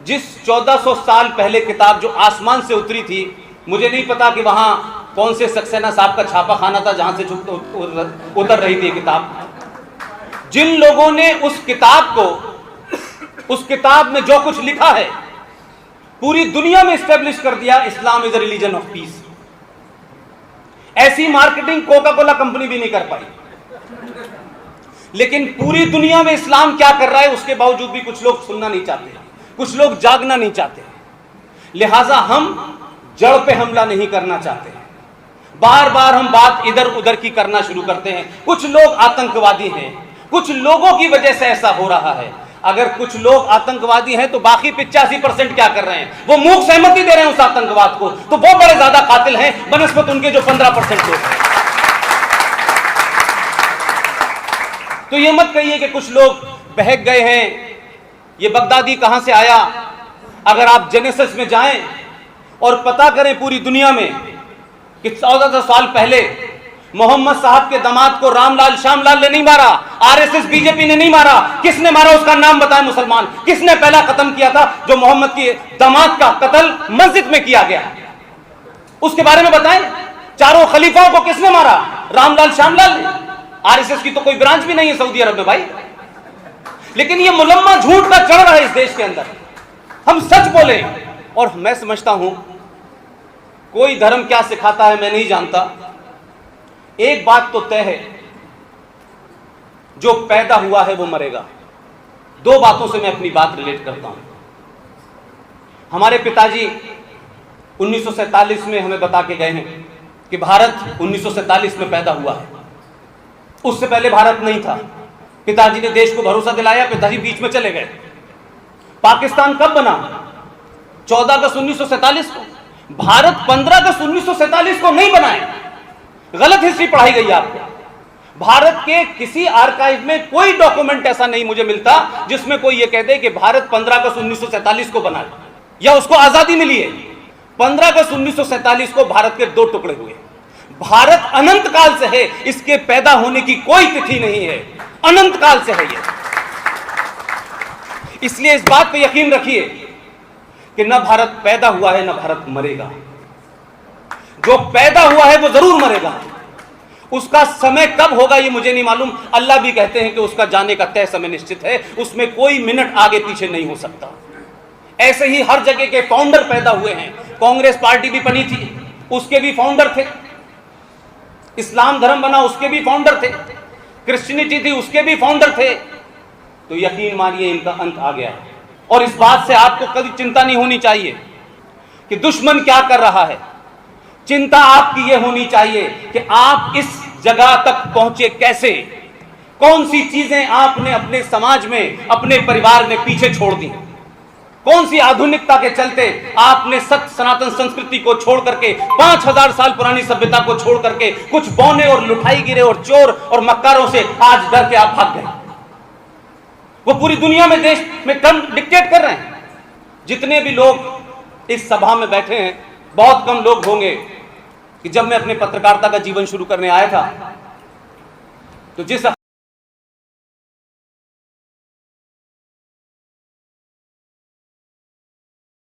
जिस 1400 साल पहले किताब जो आसमान से उतरी थी, मुझे नहीं पता कि वहां कौन से सक्सेना साहब का छापा खाना था जहां से उतर रही थी किताब। जिन लोगों ने उस किताब में जो कुछ लिखा है पूरी दुनिया में एस्टेब्लिश कर दिया, Islam is a religion of peace. ऐसी मार्केटिंग कोका कोला कंपनी भी नहीं कर पाई। लेकिन पूरी दुनिया में इस्लाम क्या कर रहा है उसके बावजूद भी कुछ लोग सुनना नहीं चाहते, कुछ लोग जागना नहीं चाहते। लिहाजा हम जड़ पे हमला नहीं करना चाहते, बार बार हम बात इधर उधर की करना शुरू करते हैं। कुछ लोग आतंकवादी हैं, कुछ लोगों की वजह से ऐसा हो रहा है। अगर कुछ लोग आतंकवादी हैं तो बाकी 85% क्या कर रहे हैं? वो मूक सहमति दे रहे हैं उस आतंकवाद को, तो वो बड़े ज्यादा कातिल हैं बनस्पत उनके जो 15% लोग हैं। तो ये मत कहिए कि कुछ लोग बहक गए हैं, ये बगदादी कहां से आया। अगर आप जेनेसिस में जाएं और पता करें पूरी दुनिया में कि 1400 साल पहले मोहम्मद साहब के दामाद को रामलाल श्यामलाल ने नहीं मारा, आरएसएस बीजेपी ने नहीं मारा, किसने मारा उसका नाम बताएं मुसलमान। किसने पहला कत्ल किया था जो मोहम्मद के दामाद का कत्ल मस्जिद में किया गया, उसके बारे में बताएं। चारों खलीफाओं को किसने मारा? रामलाल श्यामलाल ने। आरएसएस की तो कोई ब्रांच भी नहीं है सऊदी अरब में भाई। लेकिन ये मुलम्मा झूठ का चढ़ रहा है इस देश के अंदर। हम सच बोले, और मैं समझता हूं कोई धर्म क्या सिखाता है मैं नहीं जानता, एक बात तो तय है, जो पैदा हुआ है वो मरेगा। दो बातों से मैं अपनी बात रिलेट करता हूं। हमारे पिताजी 1947 में हमें बता के गए हैं कि भारत 1947 में पैदा हुआ है, उससे पहले भारत नहीं था। पिताजी ने देश को भरोसा दिलाया, पिताजी बीच में चले गए। पाकिस्तान कब बना? 14 अगस्त 1947 को। भारत 15 अगस्त 1947 को नहीं बना है, गलत हिस्ट्री पढ़ाई गई आपको। भारत के किसी आर्काइव में कोई डॉक्यूमेंट ऐसा नहीं मुझे मिलता जिसमें कोई यह कह दे कि भारत 15 अगस्त 1947 को बना या उसको आजादी मिली है। 15 अगस्त 1947 को भारत के 2 टुकड़े हुए। भारत अनंत काल से है, इसके पैदा होने की कोई तिथि नहीं है, अनंत काल से है ये। इसलिए इस बात पे यकीन रखिए कि न भारत पैदा हुआ है न भारत मरेगा। जो पैदा हुआ है वो जरूर मरेगा, उसका समय कब होगा ये मुझे नहीं मालूम। अल्लाह भी कहते हैं कि उसका जाने का तय समय निश्चित है, उसमें कोई मिनट आगे पीछे नहीं हो सकता। ऐसे ही हर जगह के फाउंडर पैदा हुए हैं। कांग्रेस पार्टी भी बनी थी, उसके भी फाउंडर थे। इस्लाम धर्म बना, उसके भी फाउंडर थे। क्रिश्चियनिटी थी, उसके भी फाउंडर थे। तो यकीन मानिए इनका अंत आ गया है। और इस बात से आपको कभी चिंता नहीं होनी चाहिए कि दुश्मन क्या कर रहा है। चिंता आपकी यह होनी चाहिए कि आप इस जगह तक पहुंचे कैसे, कौन सी चीजें आपने अपने समाज में, अपने परिवार में पीछे छोड़ दी, कौन सी आधुनिकता के चलते आपने सत्य सनातन संस्कृति को छोड़ करके, 5000 साल पुरानी सभ्यता को छोड़ करके कुछ बौने और लुटाई गिरे और चोर और मक्कारों से आज डर के आप भाग गए। वो पूरी दुनिया में देश में क्रम डिक्टेट कर रहे हैं। जितने भी लोग इस सभा में बैठे हैं, बहुत कम लोग होंगे कि जब मैं अपने पत्रकारिता का जीवन शुरू करने आया था तो जिस